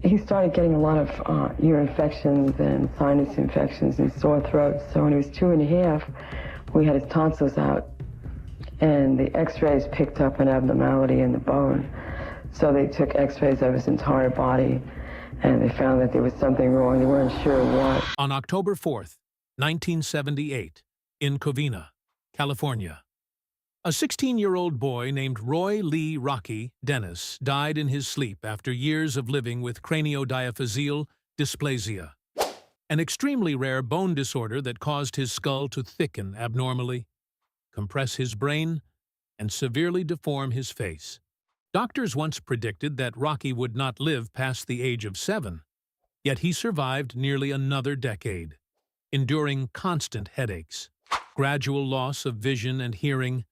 he started getting a lot of ear infections and sinus infections and sore throats. So when he was 2.5, we had his tonsils out, and the x-rays picked up an abnormality in the bone. So they took x-rays of his entire body, and they found that there was something wrong. They weren't sure what. On October 4th, 1978, in Covina, California, a 16-year-old boy named Roy Lee Rocky Dennis died in his sleep after years of living with Craniodiaphyseal Dysplasia, an extremely rare bone disorder that caused his skull to thicken abnormally, compress his brain, and severely deform his face. Doctors once predicted that Rocky would not live past the age of 7, yet he survived nearly another decade, enduring constant headaches, gradual loss of vision and hearing,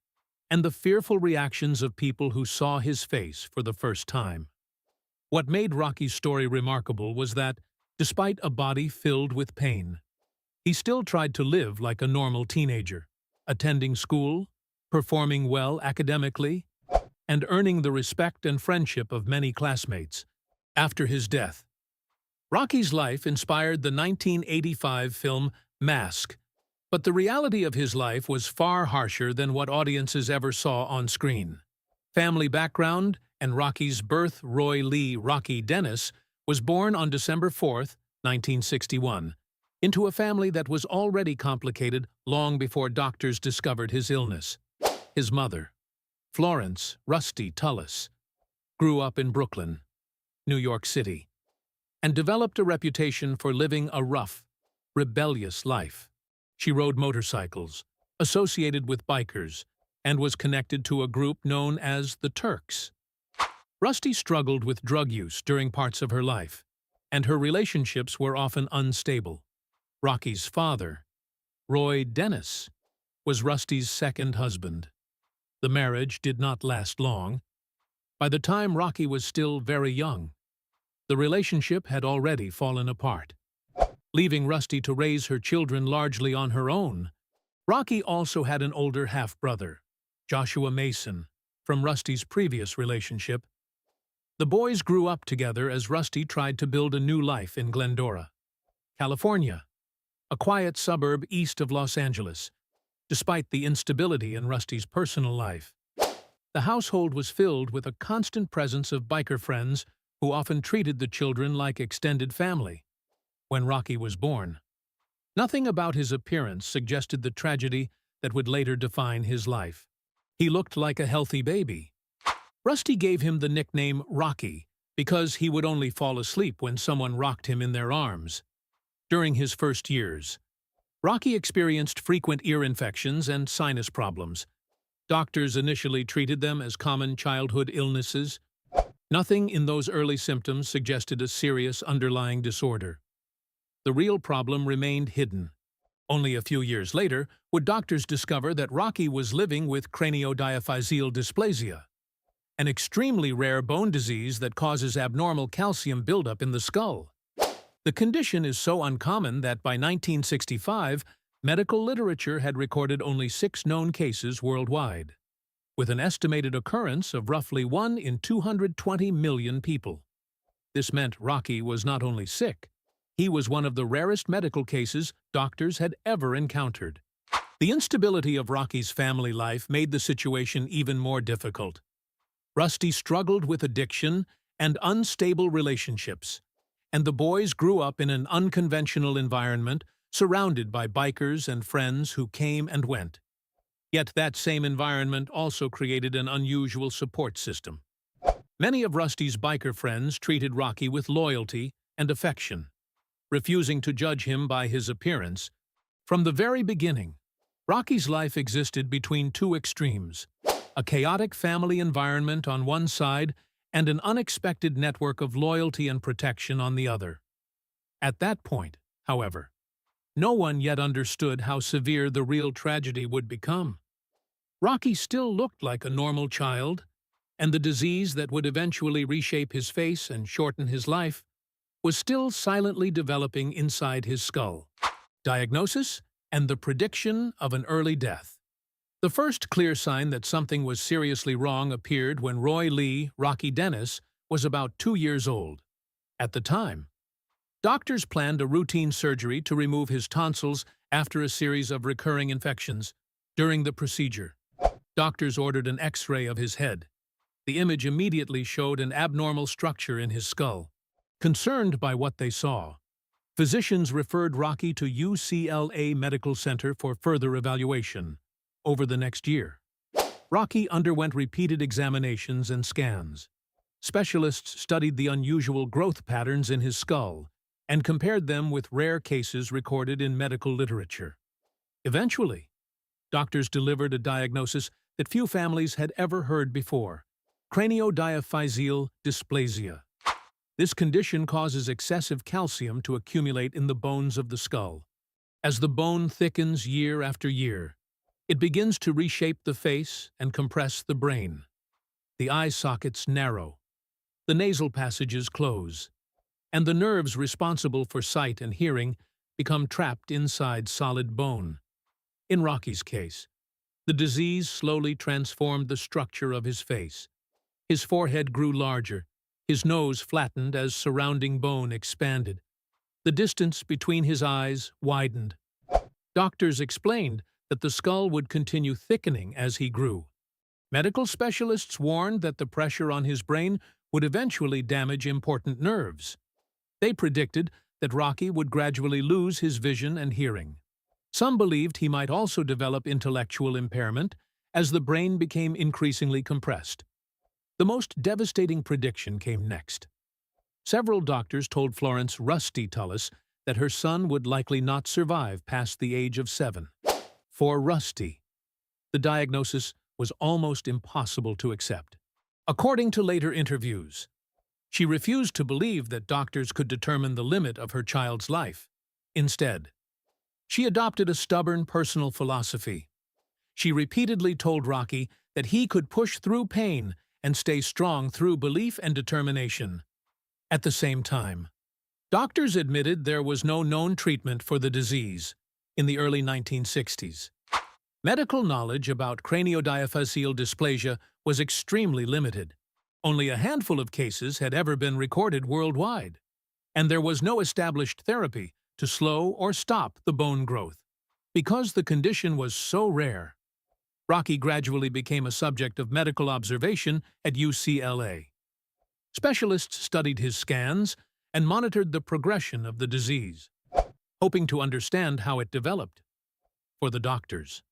and the fearful reactions of people who saw his face for the first time. What made Rocky's story remarkable was that, despite a body filled with pain, he still tried to live like a normal teenager, attending school, performing well academically, and earning the respect and friendship of many classmates. After his death, Rocky's life inspired the 1985 film Mask, but the reality of his life was far harsher than what audiences ever saw on screen. Family background and Rocky's birth. Roy Lee Rocky Dennis was born on December 4, 1961, into a family that was already complicated long before doctors discovered his illness. His mother, Florence Rusty Tullis, grew up in Brooklyn, New York City, and developed a reputation for living a rough, rebellious life. She rode motorcycles, associated with bikers, and was connected to a group known as the Turks. Rusty struggled with drug use during parts of her life, and her relationships were often unstable. Rocky's father, Roy Dennis, was Rusty's second husband. The marriage did not last long. By the time Rocky was still very young, the relationship had already fallen apart. Leaving Rusty to raise her children largely on her own, Rocky also had an older half-brother, Joshua Mason, from Rusty's previous relationship. The boys grew up together as Rusty tried to build a new life in Glendora, California, a quiet suburb east of Los Angeles. Despite the instability in Rusty's personal life, the household was filled with a constant presence of biker friends who often treated the children like extended family. When Rocky was born, nothing about his appearance suggested the tragedy that would later define his life. He looked like a healthy baby. Rusty gave him the nickname Rocky because he would only fall asleep when someone rocked him in their arms. During his first years, Rocky experienced frequent ear infections and sinus problems. Doctors initially treated them as common childhood illnesses. Nothing in those early symptoms suggested a serious underlying disorder. The real problem remained hidden. Only a few years later would doctors discover that Rocky was living with Craniodiaphyseal Dysplasia, an extremely rare bone disease that causes abnormal calcium buildup in the skull. The condition is so uncommon that by 1965, medical literature had recorded only 6 known cases worldwide, with an estimated occurrence of roughly 1 in 220 million people. This meant Rocky was not only sick, he was one of the rarest medical cases doctors had ever encountered. The instability of Rocky's family life made the situation even more difficult. Rusty struggled with addiction and unstable relationships, and the boys grew up in an unconventional environment surrounded by bikers and friends who came and went. Yet that same environment also created an unusual support system. Many of Rusty's biker friends treated Rocky with loyalty and affection, refusing to judge him by his appearance. From the very beginning, Rocky's life existed between two extremes: a chaotic family environment on one side and an unexpected network of loyalty and protection on the other. At that point, however, no one yet understood how severe the real tragedy would become. Rocky still looked like a normal child, and the disease that would eventually reshape his face and shorten his life was still silently developing inside his skull. Diagnosis and the prediction of an early death. The first clear sign that something was seriously wrong appeared when Roy Lee Rocky Dennis was about 2 years old. At the time, doctors planned a routine surgery to remove his tonsils after a series of recurring infections. During the procedure, doctors ordered an X-ray of his head. The image immediately showed an abnormal structure in his skull. Concerned by what they saw, physicians referred Rocky to UCLA Medical Center for further evaluation. Over the next year, Rocky underwent repeated examinations and scans. Specialists studied the unusual growth patterns in his skull and compared them with rare cases recorded in medical literature. Eventually, doctors delivered a diagnosis that few families had ever heard before: craniodiaphyseal dysplasia. This condition causes excessive calcium to accumulate in the bones of the skull. As the bone thickens year after year, it begins to reshape the face and compress the brain. The eye sockets narrow, the nasal passages close, and the nerves responsible for sight and hearing become trapped inside solid bone. In Rocky's case, the disease slowly transformed the structure of his face. His forehead grew larger, his nose flattened as surrounding bone expanded. The distance between his eyes widened. Doctors explained that the skull would continue thickening as he grew. Medical specialists warned that the pressure on his brain would eventually damage important nerves. They predicted that Rocky would gradually lose his vision and hearing. Some believed he might also develop intellectual impairment as the brain became increasingly compressed. The most devastating prediction came next. Several doctors told Florence "Rusty" Tullis that her son would likely not survive past the age of 7. For Rusty, the diagnosis was almost impossible to accept. According to later interviews, she refused to believe that doctors could determine the limit of her child's life. Instead, she adopted a stubborn personal philosophy. She repeatedly told Rocky that he could push through pain and stay strong through belief and determination. At the same time, doctors admitted there was no known treatment for the disease. In the early 1960s, medical knowledge about craniodiaphyseal dysplasia was extremely limited. Only a handful of cases had ever been recorded worldwide, and there was no established therapy to slow or stop the bone growth. Because the condition was so rare, Rocky gradually became a subject of medical observation at UCLA. Specialists studied his scans and monitored the progression of the disease, hoping to understand how it developed. For the doctors,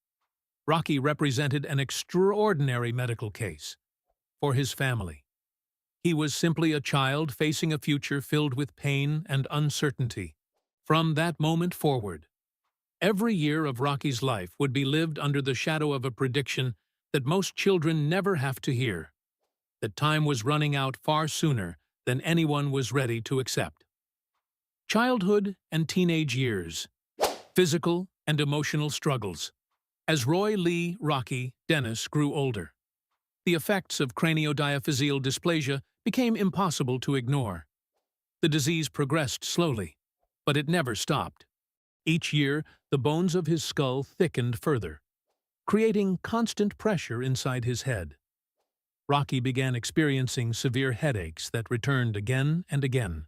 Rocky represented an extraordinary medical case. For his family, he was simply a child facing a future filled with pain and uncertainty. From that moment forward, every year of Rocky's life would be lived under the shadow of a prediction that most children never have to hear: that time was running out far sooner than anyone was ready to accept. Childhood and teenage years, physical and emotional struggles. As Roy Lee Rocky Dennis grew older, the effects of craniodiaphyseal dysplasia became impossible to ignore. The disease progressed slowly, but it never stopped. Each year, the bones of his skull thickened further, creating constant pressure inside his head. Rocky began experiencing severe headaches that returned again and again.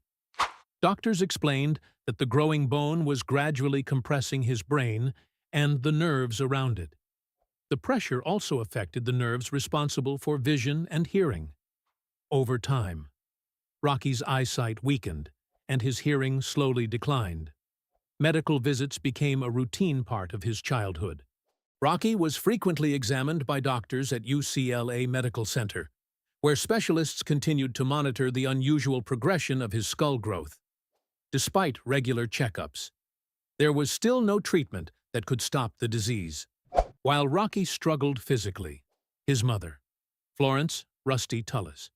Doctors explained that the growing bone was gradually compressing his brain and the nerves around it. The pressure also affected the nerves responsible for vision and hearing. Over time, Rocky's eyesight weakened and his hearing slowly declined. Medical visits became a routine part of his childhood. Rocky was frequently examined by doctors at UCLA Medical Center, where specialists continued to monitor the unusual progression of his skull growth. Despite regular checkups, there was still no treatment that could stop the disease. While Rocky struggled physically, his mother, Florence "Rusty" Tullis,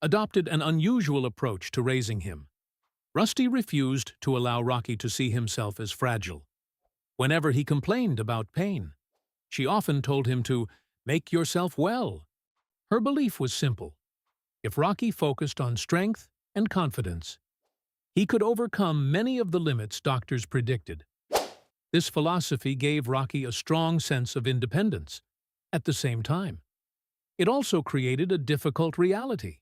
adopted an unusual approach to raising him. Rusty refused to allow Rocky to see himself as fragile. Whenever he complained about pain, she often told him to make yourself well. Her belief was simple: if Rocky focused on strength and confidence, he could overcome many of the limits doctors predicted. This philosophy gave Rocky a strong sense of independence. At the same time, it also created a difficult reality.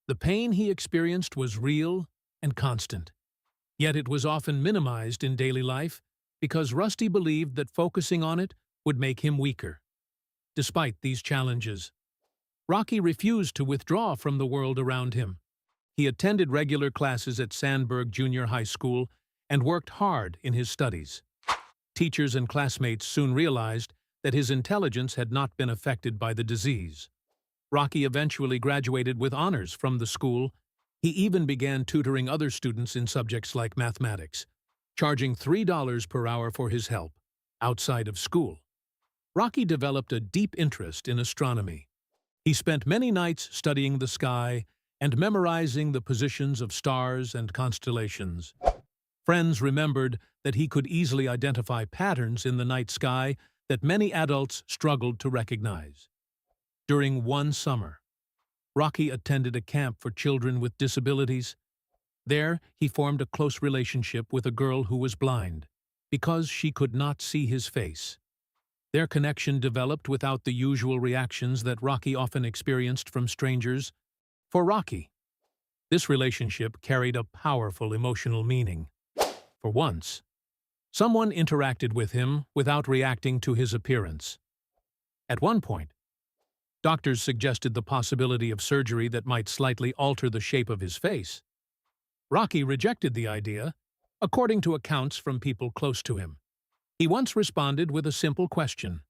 The pain he experienced was real and constant. Yet it was often minimized in daily life because Rusty believed that focusing on it would make him weaker. Despite these challenges, Rocky refused to withdraw from the world around him. He attended regular classes at Sandburg Junior High School and worked hard in his studies. Teachers and classmates soon realized that his intelligence had not been affected by the disease. Rocky eventually graduated with honors from the school. He even began tutoring other students in subjects like mathematics, charging $3 per hour for his help. Outside of school, Rocky developed a deep interest in astronomy. He spent many nights studying the sky and memorizing the positions of stars and constellations. Friends remembered that he could easily identify patterns in the night sky that many adults struggled to recognize. During one summer, Rocky attended a camp for children with disabilities. There, he formed a close relationship with a girl who was blind, because she could not see his face. Their connection developed without the usual reactions that Rocky often experienced from strangers. For Rocky, this relationship carried a powerful emotional meaning. For once, someone interacted with him without reacting to his appearance. At one point, doctors suggested the possibility of surgery that might slightly alter the shape of his face. Rocky rejected the idea, according to accounts from people close to him. He once responded with a simple question: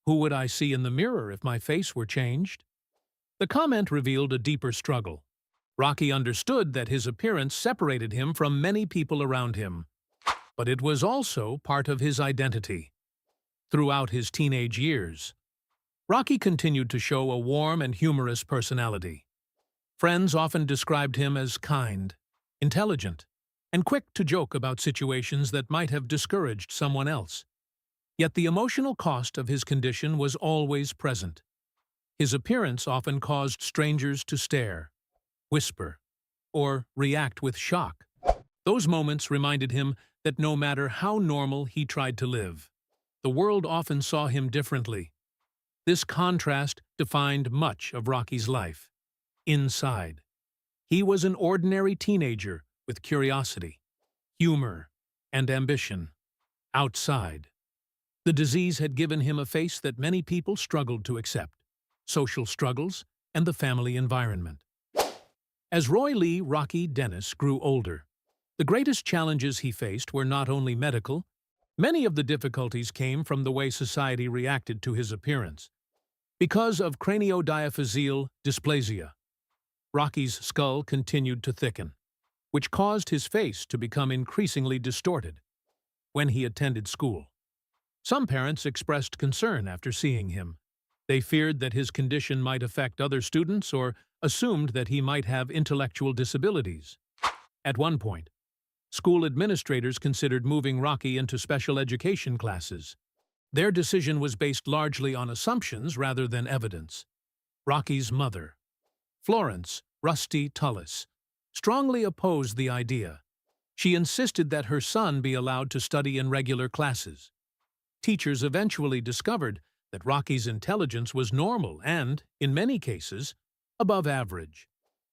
"Who would I see in the mirror if my face were changed?" The comment revealed a deeper struggle. Rocky understood that his appearance separated him from many people around him, but it was also part of his identity. Throughout his teenage years, Rocky continued to show a warm and humorous personality. Friends often described him as kind, intelligent, and quick to joke about situations that might have discouraged someone else. Yet the emotional cost of his condition was always present. His appearance often caused strangers to stare, whisper, or react with shock. Those moments reminded him that no matter how normal he tried to live, the world often saw him differently. This contrast defined much of Rocky's life. Inside, he was an ordinary teenager with curiosity, humor, and ambition. Outside, the disease had given him a face that many people struggled to accept: social struggles and the family environment. As Roy Lee "Rocky" Dennis grew older, the greatest challenges he faced were not only medical. Many of the difficulties came from the way society reacted to his appearance. Because of Craniodiaphyseal Dysplasia, Rocky's skull continued to thicken, which caused his face to become increasingly distorted. When he attended school, some parents expressed concern after seeing him. They feared that his condition might affect other students or assumed that he might have intellectual disabilities. At one point, school administrators considered moving Rocky into special education classes. Their decision was based largely on assumptions rather than evidence. Rocky's mother, Florence "Rusty" Tullis, strongly opposed the idea. She insisted that her son be allowed to study in regular classes. Teachers eventually discovered that Rocky's intelligence was normal and, in many cases, above average.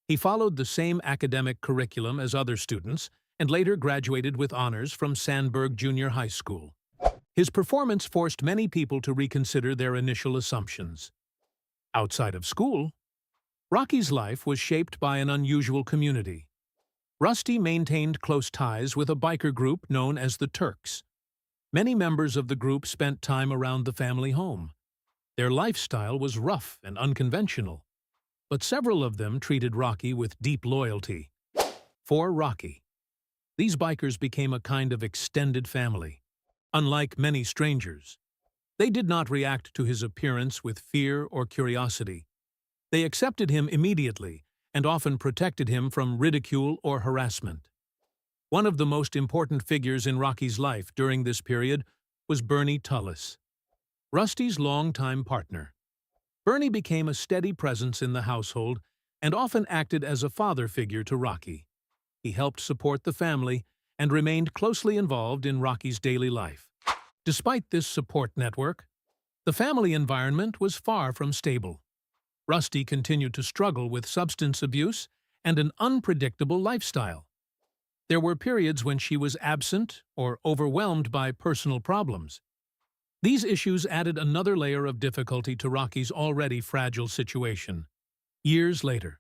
He followed the same academic curriculum as other students and later graduated with honors from Sandburg Junior High School. His performance forced many people to reconsider their initial assumptions. Outside of school, Rocky's life was shaped by an unusual community. Rusty maintained close ties with a biker group known as the Turks. Many members of the group spent time around the family home. Their lifestyle was rough and unconventional, but several of them treated Rocky with deep loyalty. For Rocky, these bikers became a kind of extended family. Unlike many strangers, they did not react to his appearance with fear or curiosity. They accepted him immediately and often protected him from ridicule or harassment. One of the most important figures in Rocky's life during this period was Bernie Tullis, Rusty's longtime partner. Bernie became a steady presence in the household and often acted as a father figure to Rocky. He helped support the family and remained closely involved in Rocky's daily life. Despite this support network, the family environment was far from stable. Rusty continued to struggle with substance abuse and an unpredictable lifestyle. There were periods when she was absent or overwhelmed by personal problems. These issues added another layer of difficulty to Rocky's already fragile situation. Years later,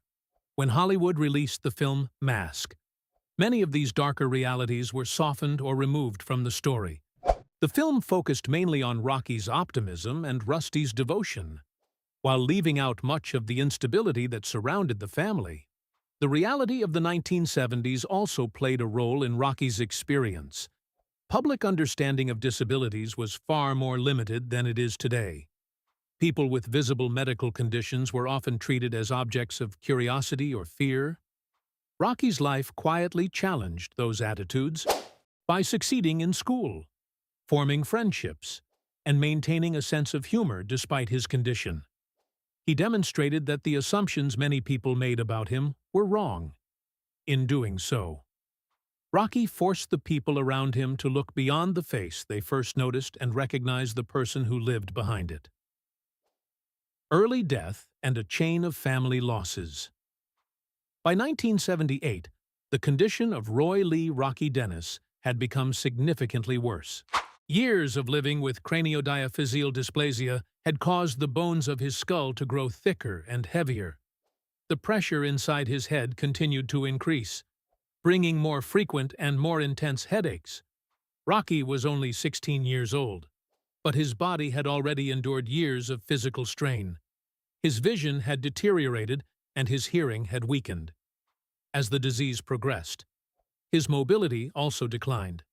when Hollywood released the film Mask, many of these darker realities were softened or removed from the story. The film focused mainly on Rocky's optimism and Rusty's devotion, while leaving out much of the instability that surrounded the family. The reality of the 1970s also played a role in Rocky's experience. Public understanding of disabilities was far more limited than it is today. People with visible medical conditions were often treated as objects of curiosity or fear. Rocky's life quietly challenged those attitudes by succeeding in school, forming friendships, and maintaining a sense of humor despite his condition. He demonstrated that the assumptions many people made about him were wrong. In doing so, Rocky forced the people around him to look beyond the face they first noticed and recognize the person who lived behind it. Early death and a chain of family losses. By 1978, the condition of Roy Lee Rocky Dennis had become significantly worse. Years of living with craniodiaphyseal dysplasia had caused the bones of his skull to grow thicker and heavier. The pressure inside his head continued to increase, bringing more frequent and more intense headaches. Rocky was only 16 years old, but his body had already endured years of physical strain. His vision had deteriorated and his hearing had weakened. As the disease progressed, his mobility also declined,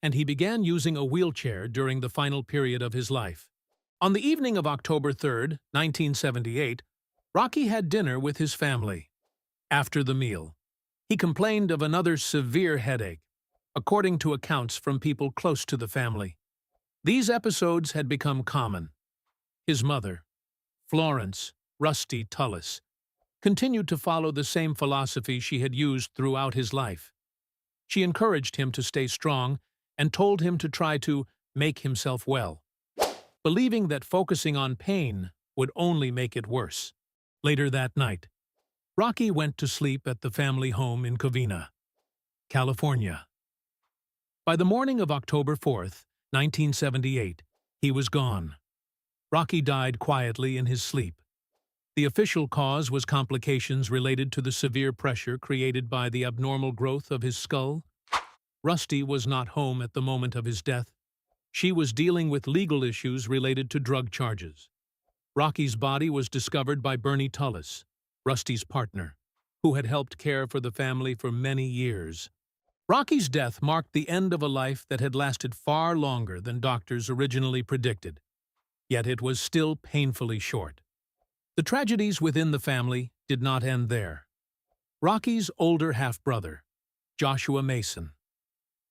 and he began using a wheelchair during the final period of his life. On the evening of October 3, 1978, Rocky had dinner with his family. After the meal, he complained of another severe headache, according to accounts from people close to the family. These episodes had become common. His mother, Florence "Rusty" Tullis, continued to follow the same philosophy she had used throughout his life. She encouraged him to stay strong and told him to try to make himself well, believing that focusing on pain would only make it worse. Later that night, Rocky went to sleep at the family home in Covina, California. By the morning of October 4, 1978, he was gone. Rocky died quietly in his sleep. The official cause was complications related to the severe pressure created by the abnormal growth of his skull. Rusty was not home at the moment of his death. She was dealing with legal issues related to drug charges. Rocky's body was discovered by Bernie Tullis, Rusty's partner, who had helped care for the family for many years. Rocky's death marked the end of a life that had lasted far longer than doctors originally predicted, yet it was still painfully short. The tragedies within the family did not end there. Rocky's older half-brother, Joshua Mason,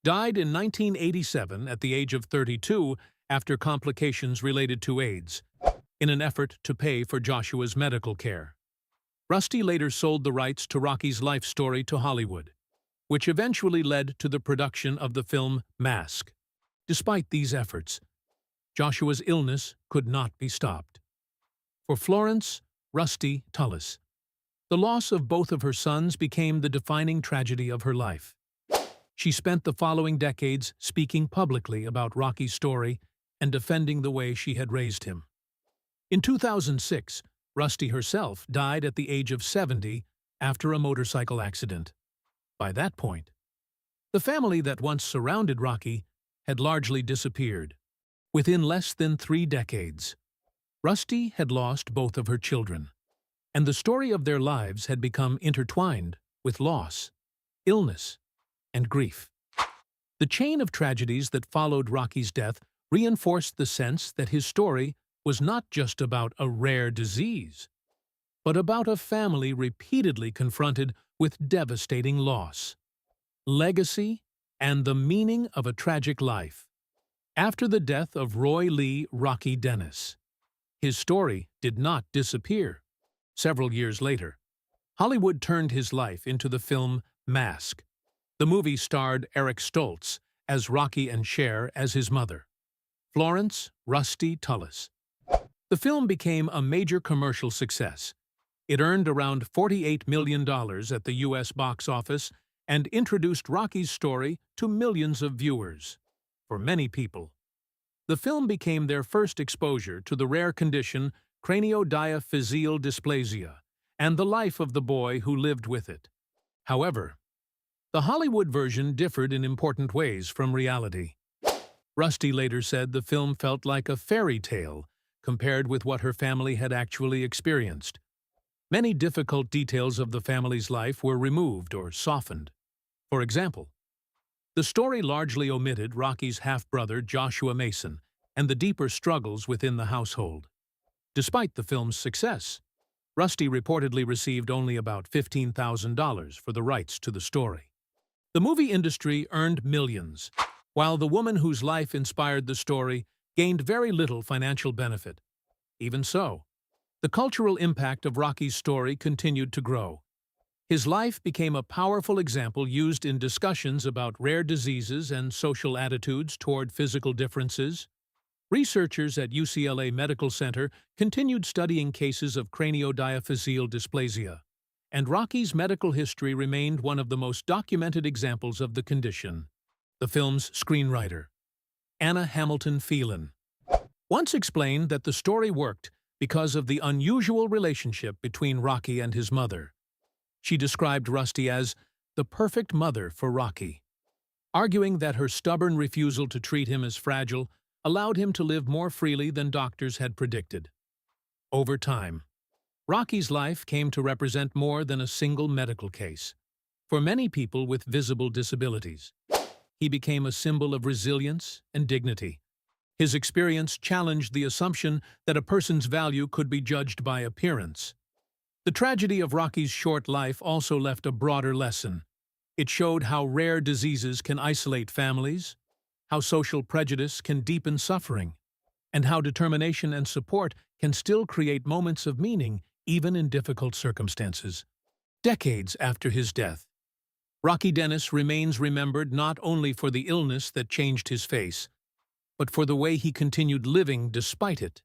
died in 1987 at the age of 32 after complications related to AIDS, in an effort to pay for Joshua's medical care. Rusty later sold the rights to Rocky's life story to Hollywood, which eventually led to the production of the film Mask. Despite these efforts, Joshua's illness could not be stopped. For Florence "Rusty" Tullis, the loss of both of her sons became the defining tragedy of her life. She spent the following decades speaking publicly about Rocky's story and defending the way she had raised him. In 2006, Rusty herself died at the age of 70 after a motorcycle accident. By that point, the family that once surrounded Rocky had largely disappeared. Within less than 3 decades, Rusty had lost both of her children, and the story of their lives had become intertwined with loss, illness, and grief. The chain of tragedies that followed Rocky's death reinforced the sense that his story was not just about a rare disease, but about a family repeatedly confronted with devastating loss, legacy, and the meaning of a tragic life. After the death of Roy Lee Rocky Dennis, his story did not disappear. Several years later, Hollywood turned his life into the film Mask. The movie starred Eric Stoltz as Rocky and Cher as his mother, Florence "Rusty" Tullis. The film became a major commercial success. It earned around $48 million at the U.S. box office and introduced Rocky's story to millions of viewers. For many people, the film became their first exposure to the rare condition Craniodiaphyseal Dysplasia and the life of the boy who lived with it. However, the Hollywood version differed in important ways from reality. Rusty later said the film felt like a fairy tale compared with what her family had actually experienced. Many difficult details of the family's life were removed or softened. For example, the story largely omitted Rocky's half-brother Joshua Mason and the deeper struggles within the household. Despite the film's success, Rusty reportedly received only about $15,000 for the rights to the story. The movie industry earned millions, while the woman whose life inspired the story gained very little financial benefit. Even so, the cultural impact of Rocky's story continued to grow. His life became a powerful example used in discussions about rare diseases and social attitudes toward physical differences. Researchers at UCLA Medical Center continued studying cases of craniodiaphyseal dysplasia, and Rocky's medical history remained one of the most documented examples of the condition. The film's screenwriter, Anna Hamilton Phelan, once explained that the story worked because of the unusual relationship between Rocky and his mother. She described Rusty as the perfect mother for Rocky, arguing that her stubborn refusal to treat him as fragile allowed him to live more freely than doctors had predicted. Over time, Rocky's life came to represent more than a single medical case. For many people with visible disabilities, he became a symbol of resilience and dignity. His experience challenged the assumption that a person's value could be judged by appearance. The tragedy of Rocky's short life also left a broader lesson. It showed how rare diseases can isolate families, how social prejudice can deepen suffering, and how determination and support can still create moments of meaning even in difficult circumstances. Decades after his death, Rocky Dennis remains remembered not only for the illness that changed his face, but for the way he continued living despite it.